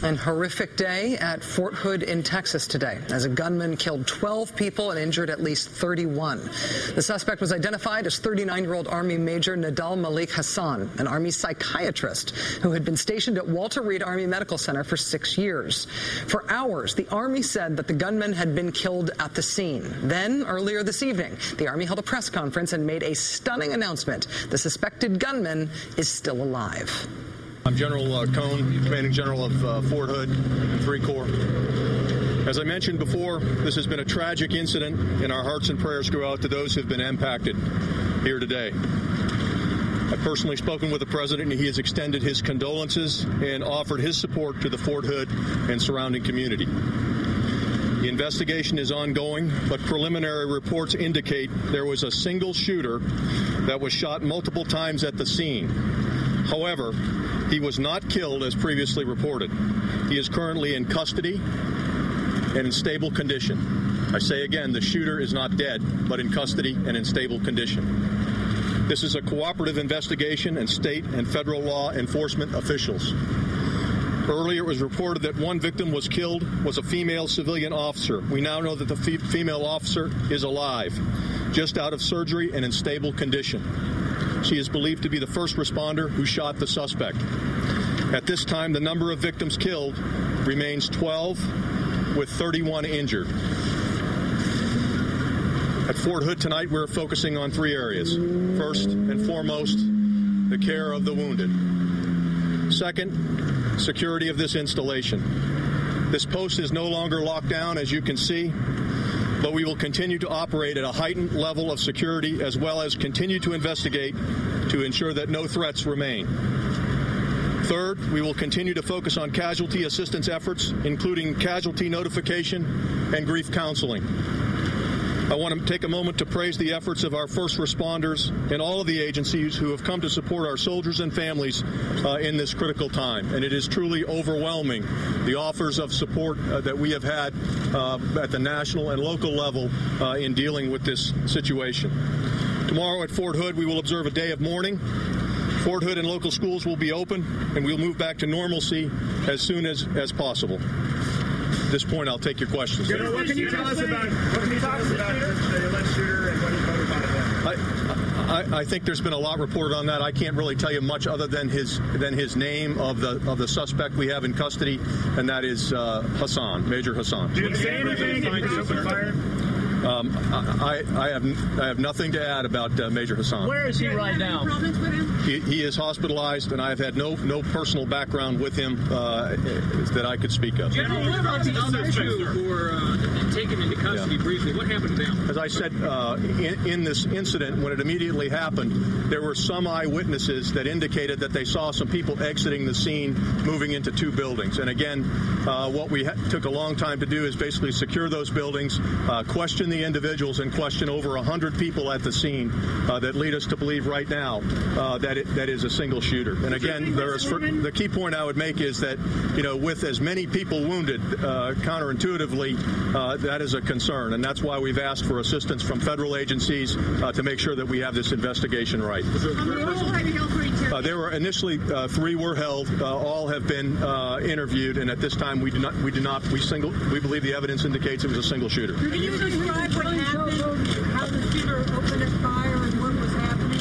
An horrific day at Fort Hood in Texas today as a gunman killed 12 people and injured at least 31. The suspect was identified as 39-year-old Army Major Nadal Malik Hassan, an Army psychiatrist who had been stationed at Walter Reed Army Medical Center for 6 years. For hours, the Army said that the gunman had been killed at the scene. Then, earlier this evening, the Army held a press conference and made a stunning announcement. The suspected gunman is still alive. I'm General Cohn, Commanding General of Fort Hood, 3 Corps. As I mentioned before, this has been a tragic incident, and our hearts and prayers go out to those who have been impacted here today. I've personally spoken with the President, and he has extended his condolences and offered his support to the Fort Hood and surrounding community. The investigation is ongoing, but preliminary reports indicate there was a single shooter that was shot multiple times at the scene. However, he was not killed as previously reported. He is currently in custody and in stable condition. I say again, the shooter is not dead, but in custody and in stable condition. This is a cooperative investigation, and state and federal law enforcement officials. Earlier, it was reported that one victim was killed was a female civilian officer. We now know that the female officer is alive, just out of surgery and in stable condition. She is believed to be the first responder who shot the suspect. At this time, the number of victims killed remains 12, with 31 injured. At Fort Hood tonight, we're focusing on 3 areas. First and foremost, the care of the wounded. Second, security of this installation. This post is no longer locked down, as you can see, but we will continue to operate at a heightened level of security, as well as continue to investigate to ensure that no threats remain. Third, we will continue to focus on casualty assistance efforts, including casualty notification and grief counseling. I want to take a moment to praise the efforts of our first responders and all of the agencies who have come to support our soldiers and families in this critical time. And it is truly overwhelming, the offers of support that we have had at the national and local level in dealing with this situation. Tomorrow at Fort Hood, we will observe a day of mourning. Fort Hood and local schools will be open, and we'll move back to normalcy as soon as possible. At this point, I'll take your questions. General, what can you tell us about the alleged shooter and what he motivated him? I think there's been a lot reported on that. I can't really tell you much other than his name of the suspect we have in custody, and that is Hassan, Major Hassan. Did he say anything? Did he open fire? I have nothing to add about Major Hassan. Where is he right now? He is hospitalized, and I have had no personal background with him that I could speak of. General, what about the other 2 who were taken into custody briefly? What happened to them? As I said, in this incident, when it immediately happened, there were some eyewitnesses that indicated that they saw some people exiting the scene, moving into 2 buildings. And again, what we took a long time to do is basically secure those buildings, question the individuals, and question over 100 people at the scene that lead us to believe right now that is a single shooter. And again, the key point I would make is that, with as many people wounded, counterintuitively, that is a concern, and that's why we've asked for assistance from federal agencies to make sure that we have this investigation right. There were initially 3 were held. All have been interviewed, and at this time we believe the evidence indicates it was a single shooter. Can you describe what happened, how the shooter opened fire, and what was happening?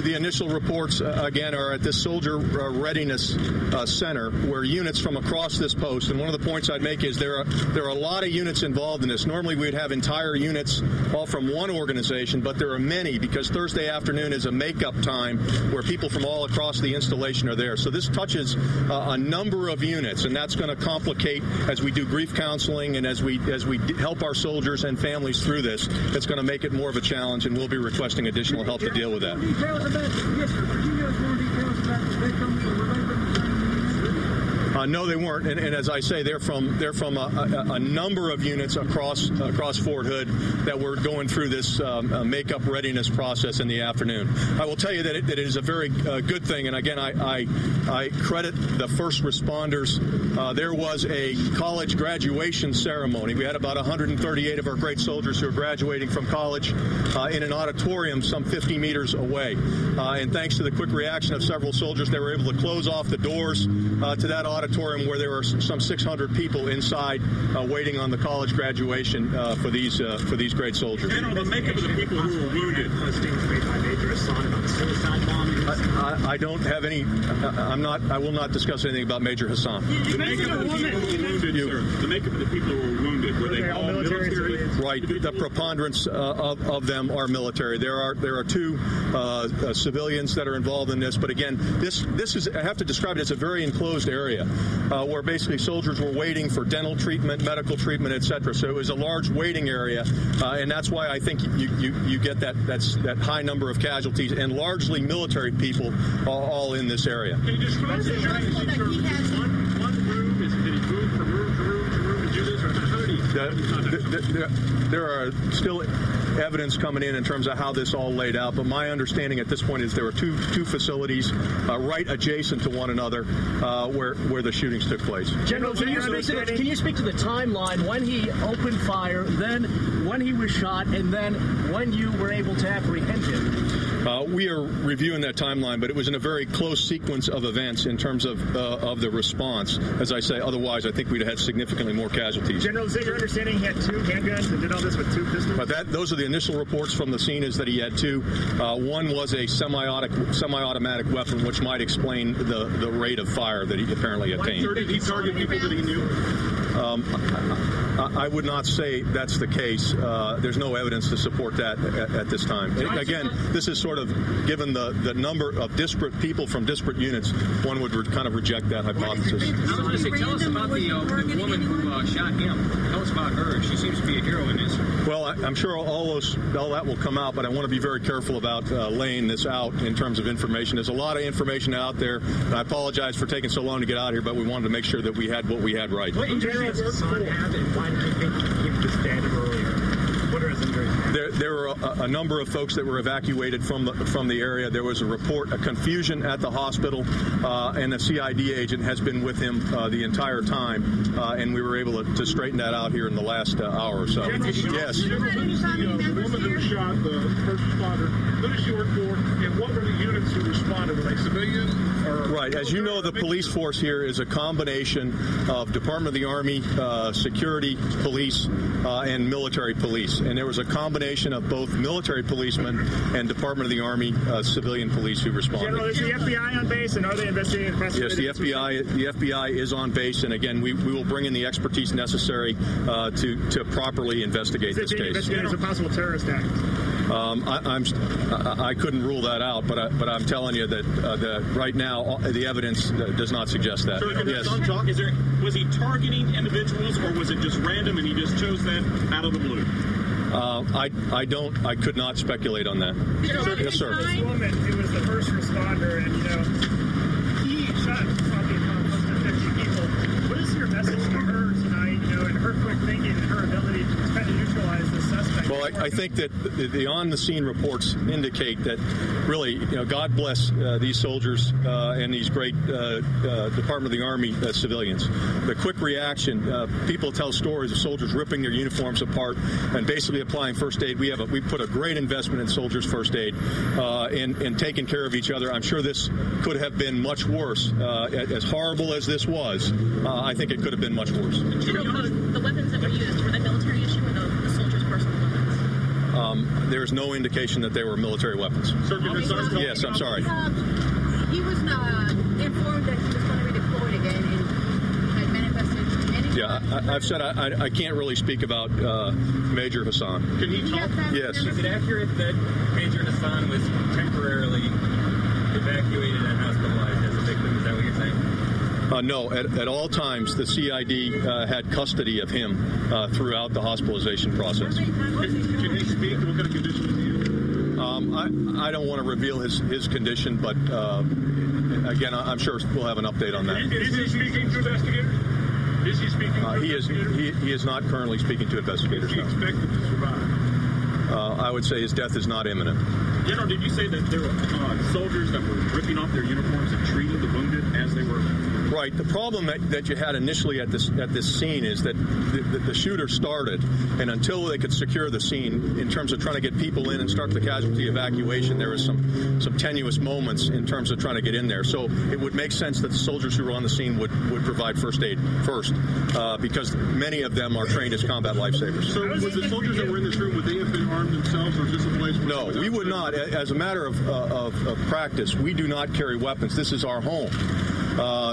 The initial reports, again, are at this Soldier Readiness Center, where units from across this post, and one of the points I'd make is there are a lot of units involved in this. Normally we'd have entire units all from one organization, but there are many, because Thursday afternoon is a makeup time where people from all across the installation are there. So this touches a number of units, and that's going to complicate as we do grief counseling and as we help our soldiers and families through this. It's going to make it more of a challenge, and we'll be requesting additional help to deal with that. Details about more details about the victims or No, they weren't, and as I say, they're from a number of units across Fort Hood that were going through this makeup readiness process in the afternoon. I will tell you that it is a very good thing, and again, I credit the first responders. There was a college graduation ceremony. We had about 138 of our great soldiers who are graduating from college in an auditorium some 50 meters away, and thanks to the quick reaction of several soldiers, they were able to close off the doors to that auditorium auditorium where there were some 600 people inside waiting on the college graduation for these great soldiers. General, the makeup of the people who were wounded. Postings made by Major Hassan about the suicide bombing. I don't have any. I will not discuss anything about Major Hassan. The makeup of the people who were wounded, sir. The makeup of the people who were wounded. Were they all military? Right. The preponderance of them are military. There are two civilians that are involved in this, but again, this is, I have to describe it as a very enclosed area where basically soldiers were waiting for dental treatment, medical treatment, etc. So it was a large waiting area, and that's why I think you get that high number of casualties, and largely military people all in this area. Can you describe the area? One room? Did he move from room to room to room to do this, or how did he? There are still evidence coming in terms of how this all laid out, but my understanding at this point is there were two facilities right adjacent to one another where the shootings took place. General, can you speak to the timeline when he opened fire, then when he was shot, and then when you were able to apprehend him? We are reviewing that timeline, but it was in a very close sequence of events in terms of the response. As I say, otherwise I think we'd have had significantly more casualties. General, is it your understanding he had two handguns and did all this with two pistols? But those are the initial reports from the scene, is that he had two. One was a semi-automatic weapon, which might explain the rate of fire that he apparently attained. Did he target people that he knew? I would not say that's the case. There's no evidence to support that at this time. Again, this is sort of, given the number of disparate people from disparate units, one would kind of reject that hypothesis. I was going to say, tell us about the woman who shot him. Tell us about her. She seems to be a hero in this. Well, I'm sure all that will come out, but I want to be very careful about laying this out in terms of information. There's a lot of information out there, and I apologize for taking so long to get out here, but we wanted to make sure that we had what we had right. What injuries does Hassan have, and why did you think he was dead earlier? What are his injuries? There were a number of folks that were evacuated from the area. There was a confusion at the hospital, and the CID agent has been with him the entire time, and we were able to straighten that out here in the last hour or so. Yes. The woman who shot the first responder, who did she work for, and what were the units who responded? Were they civilian? Right. As you know, the police force here is a combination of Department of the Army, security police, and military police. And there was a combination of both military policemen and Department of the Army civilian police who responded. General, is the FBI on base, and are they investigating and prosecuting? Yes, the FBI is on base, and again, we will bring in the expertise necessary to properly investigate this case. Investigating as a possible terrorist act. I couldn't rule that out, but I'm telling you that right now the evidence does not suggest that. Yes. Was he targeting individuals, or was it just random and he just chose that out of the blue? I could not speculate on that. Yes, sir. This woman who was the first responder, and he shot probably close to 50 people. What is your message to her tonight? And her quick thinking and her ability to kind of neutralize the suspect. Well, I think that the on-the-scene reports indicate that really, God bless these soldiers and these great Department of the Army civilians. The quick reaction, people tell stories of soldiers ripping their uniforms apart and basically applying first aid. We put a great investment in soldiers' first aid and taking care of each other. I'm sure this could have been much worse. As horrible as this was, I think it could have been much worse. The weapons that were used, were they military issue or the soldiers' personal weapons? There's no indication that they were military weapons. Yes, I'm sorry. He was informed that he was going to be deployed again and had manifested. Yeah, I've said I can't really speak about Major Hassan. Can he talk? Yes. Is it accurate that Major Hassan was temporarily evacuated and hospitalized as a victim? Is that what you're saying? No, at all times the CID had custody of him throughout the hospitalization process. Can he speak? What kind of condition is he in? I don't want to reveal his condition, but again, I'm sure we'll have an update on that. Is he speaking to investigators? Is he speaking to investigators? He is not currently speaking to investigators. Is he expected to survive? I would say his death is not imminent. General, did you say that there were soldiers that were ripping off their uniforms and treating the wounded as they were? Right. The problem that you had initially at this scene is that the shooter started, and until they could secure the scene, in terms of trying to get people in and start the casualty evacuation, there was some tenuous moments in terms of trying to get in there. So it would make sense that the soldiers who were on the scene would provide first aid first, because many of them are trained as combat lifesavers. So was the soldiers that were in this room, would they have been armed themselves, or is this a place? No, we would not. As a matter of practice, we do not carry weapons. This is our home.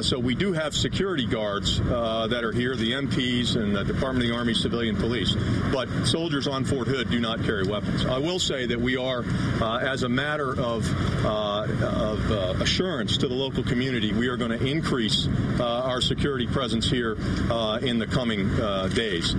So we do have security guards that are here, the MPs and the Department of the Army Civilian Police. But soldiers on Fort Hood do not carry weapons. I will say that we are, as a matter of assurance to the local community, we are going to increase our security presence here in the coming days.